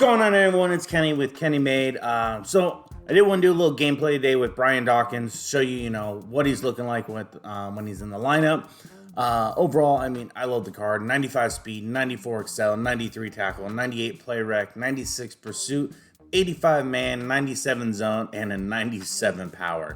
going on, everyone? It's Kenny with Kenny Made. So I did want to do a little gameplay today with Brain Dawkins, show you, what he's looking like with when he's in the lineup. Overall, I mean, I love the card. 95 speed, 94 excel, 93 tackle, 98 play rec, 96 pursuit, 85 man, 97 zone, and a 97 power.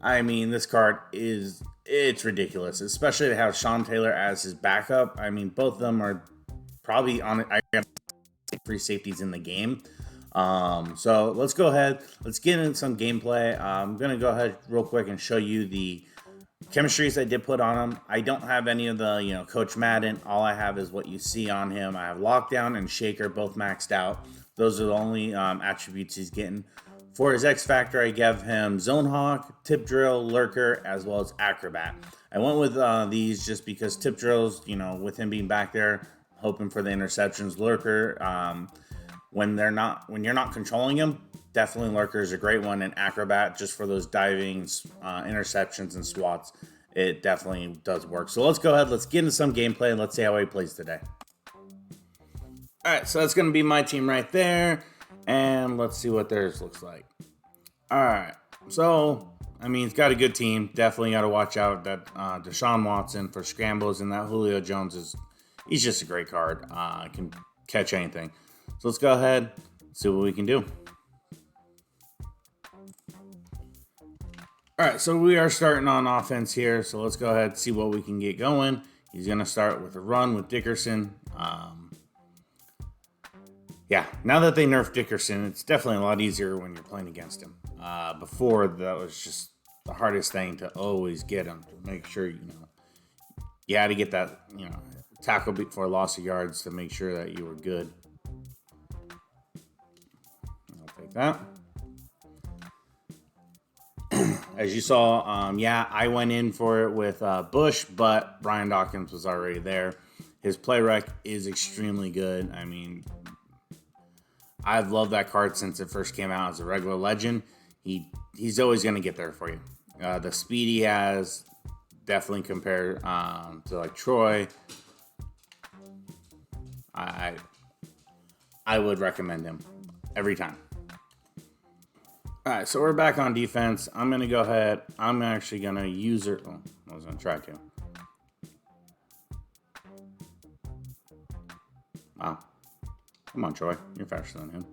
I mean, this card it's ridiculous, especially to have Sean Taylor as his backup. I mean, both of them are probably on it. I got free safeties in the game. So let's go ahead. Let's get into some gameplay. I'm going to go ahead real quick and show you the chemistries I did put on him. I don't have any of the, Coach Madden. All I have is what you see on him. I have Lockdown and Shaker both maxed out. Those are the only attributes he's getting. For his X Factor, I gave him Zone Hawk, Tip Drill, Lurker, as well as Acrobat. I went with these just because Tip Drills, with him being back there, hoping for the interceptions. Lurker, when you're not controlling him, definitely Lurker is a great one. And Acrobat, just for those diving interceptions and swats, it definitely does work. So let's go ahead, let's get into some gameplay, and let's see how he plays today. All right, so that's going to be my team right there, and let's see what theirs looks like. All right, so I mean, he's got a good team. Definitely got to watch out that Deshaun Watson for scrambles, and that Julio Jones he's just a great card. Can catch anything. So let's go ahead, see what we can do. All right, so we are starting on offense here. So let's go ahead and see what we can get going. He's going to start with a run with Dickerson. Yeah, now that they nerfed Dickerson, it's definitely a lot easier when you're playing against him. Before, that was just the hardest thing to always get him, to make sure, you had to get that, tackle for loss of yards to make sure that you were good. I'll take that. As you saw, I went in for it with Bush, but Brian Dawkins was already there. His play rec is extremely good. I mean, I've loved that card since it first came out as a regular legend. He's always going to get there for you. The speed he has, definitely compared to like Troy. I would recommend him every time. All right, so we're back on defense. I'm going to go ahead. I'm actually going to use it. Oh, I was going to try to. Wow. Come on, Troy. You're faster than him.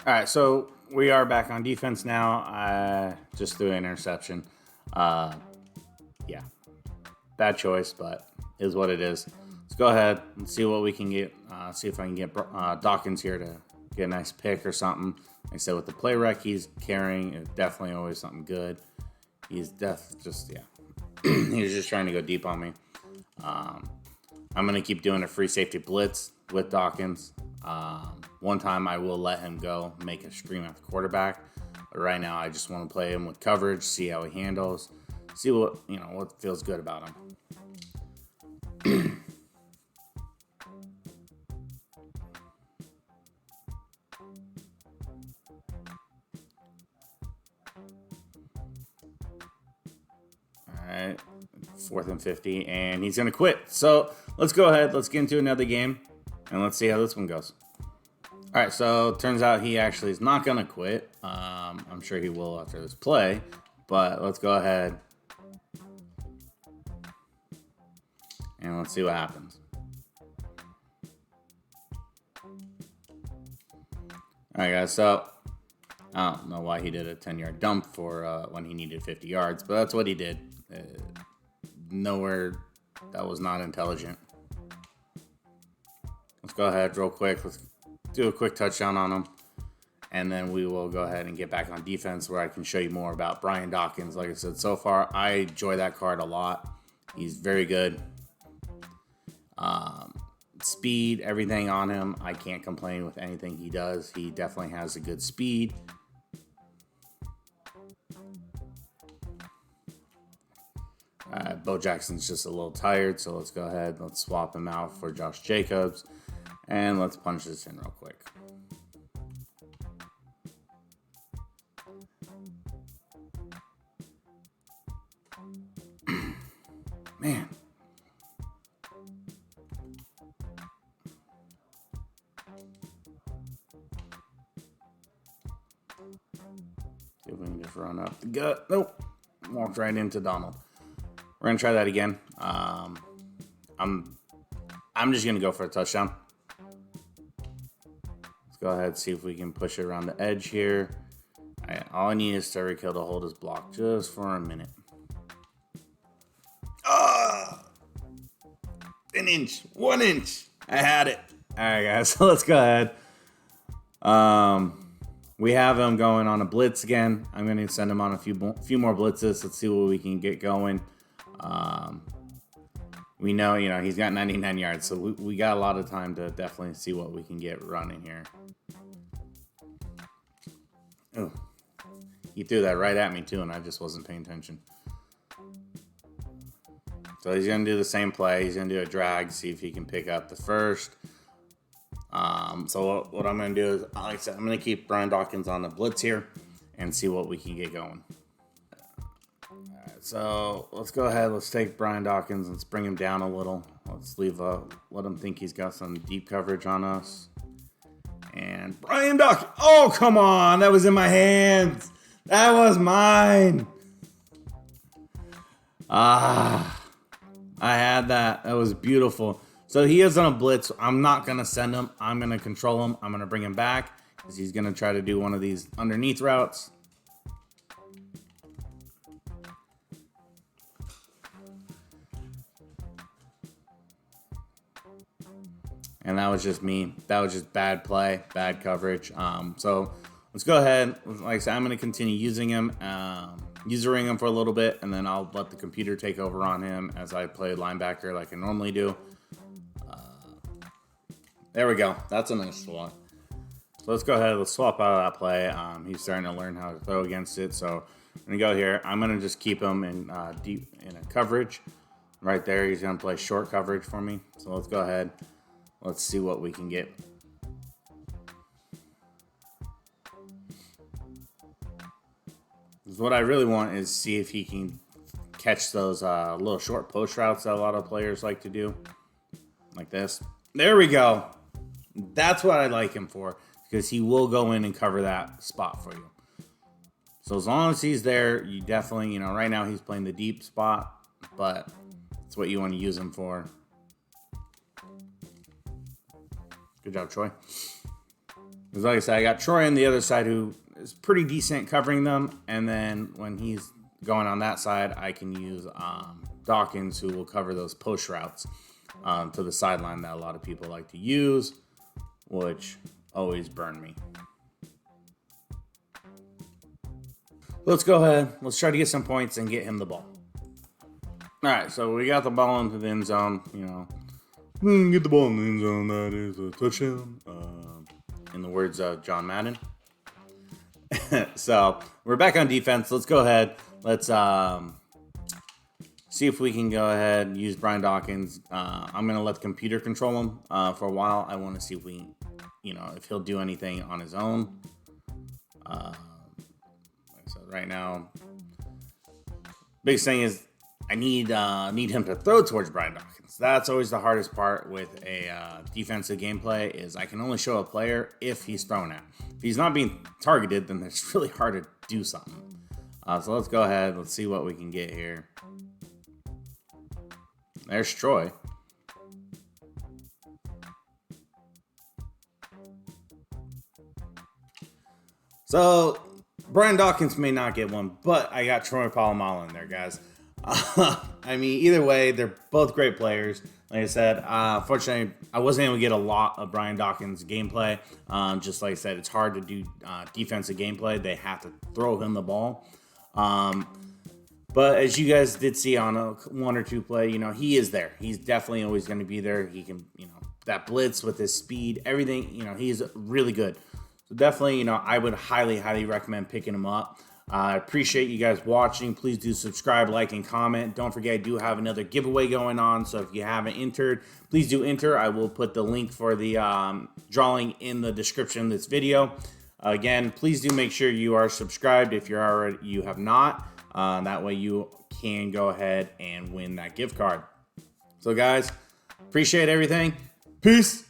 All right, so we are back on defense now. Just threw an interception. Yeah. Bad choice, but is what it is. Let's go ahead and see what we can get. See if I can get Dawkins here to get a nice pick or something. Like I said, with the play rec he's carrying, it's definitely always something good. He's he's just trying to go deep on me. I'm going to keep doing a free safety blitz with Dawkins. One time I will let him go, make a scream at the quarterback. But right now I just want to play him with coverage, see how he handles, see what feels good about him. All right, 4th and 50, and he's going to quit. So let's go ahead. Let's get into another game, and let's see how this one goes. All right, so it turns out he actually is not going to quit. I'm sure he will after this play, but let's go ahead and let's see what happens. All right, guys, so I don't know why he did a 10-yard dump for when he needed 50 yards, but that's what he did. Nowhere that was not intelligent. Let's go ahead real quick. Let's do a quick touchdown on him, and then we will go ahead and get back on defense where I can show you more about Brian Dawkins. Like I said, so far, I enjoy that card a lot. He's very good. Speed, everything on him, I can't complain with anything he does. He definitely has a good speed. Bo Jackson's just a little tired, so let's go ahead. Let's swap him out for Josh Jacobs, and let's punch this in real quick. Man. See if we can just run up the gut. Nope. Walked right into Donald. We're going to try that again. I'm just going to go for a touchdown. Let's go ahead and see if we can push it around the edge here. All I need is Tyreek to hold his block just for a minute. An inch. 1 inch. I had it. All right, guys. So let's go ahead. We have him going on a blitz again. I'm going to send him on a few more blitzes. Let's see what we can get going. We know, he's got 99 yards, so we got a lot of time to definitely see what we can get running here. Oh, he threw that right at me too, and I just wasn't paying attention. So he's going to do the same play. He's going to do a drag, see if he can pick up the first. So what I'm going to do is, like I said, I'm going to keep Brian Dawkins on the blitz here and see what we can get going. All right, so let's go ahead. Let's take Brian Dawkins. Let's bring him down a little. Let's let him think he's got some deep coverage on us. And Brian Dawkins. Oh, come on. That was in my hands. That was mine. I had that. That was beautiful. So he is on a blitz. I'm not going to send him. I'm going to control him. I'm going to bring him back because he's going to try to do one of these underneath routes. And that was just me. That was just bad play, bad coverage. So let's go ahead. Like I said, I'm going to continue using him. Usering him for a little bit, and then I'll let the computer take over on him as I play linebacker like I normally do. There we go. That's a nice one. So let's go ahead. Let's swap out of that play. He's starting to learn how to throw against it. So I'm going to go here. I'm going to just keep him in deep in a coverage. Right there, he's going to play short coverage for me. So let's go ahead. Let's see what we can get. What I really want is see if he can catch those little short post routes that a lot of players like to do. Like this. There we go. That's what I like him for, because he will go in and cover that spot for you. So as long as he's there, you definitely, right now he's playing the deep spot, but that's what you want to use him for. Good job, Troy. Because like I said, I got Troy on the other side who is pretty decent covering them, and then when he's going on that side, I can use Dawkins, who will cover those post routes to the sideline that a lot of people like to use, which always burn me. Let's go ahead. Let's try to get some points and get him the ball. All right, so we got the ball into the end zone. Get the ball in the end zone. That is a touchdown. In the words of John Madden. So we're back on defense. Let's go ahead. Let's see if we can go ahead and use Brian Dawkins. I'm going to let the computer control him for a while. I want to see if we, if he'll do anything on his own. So right now, biggest thing is I need him to throw towards Brian Dawkins. That's always the hardest part with a defensive gameplay, is I can only show a player if he's thrown at. If he's not being targeted, then it's really hard to do something. So let's go ahead. Let's see what we can get here. There's Troy. So Brian Dawkins may not get one, but I got Troy Polamalu in there, guys. I mean, either way, they're both great players. Like I said, fortunately, I wasn't able to get a lot of Brian Dawkins gameplay. Just like I said, it's hard to do defensive gameplay. They have to throw him the ball. But as you guys did see on a one or two play, he is there. He's definitely always going to be there. He can, that blitz with his speed, everything, he's really good. So definitely, I would highly recommend picking him up. I appreciate you guys watching. Please do subscribe, like, and comment. Don't forget, I do have another giveaway going on. So if you haven't entered, please do enter. I will put the link for the drawing in the description of this video. Again, please do make sure you are subscribed if you have not. That way you can go ahead and win that gift card. So guys, appreciate everything. Peace.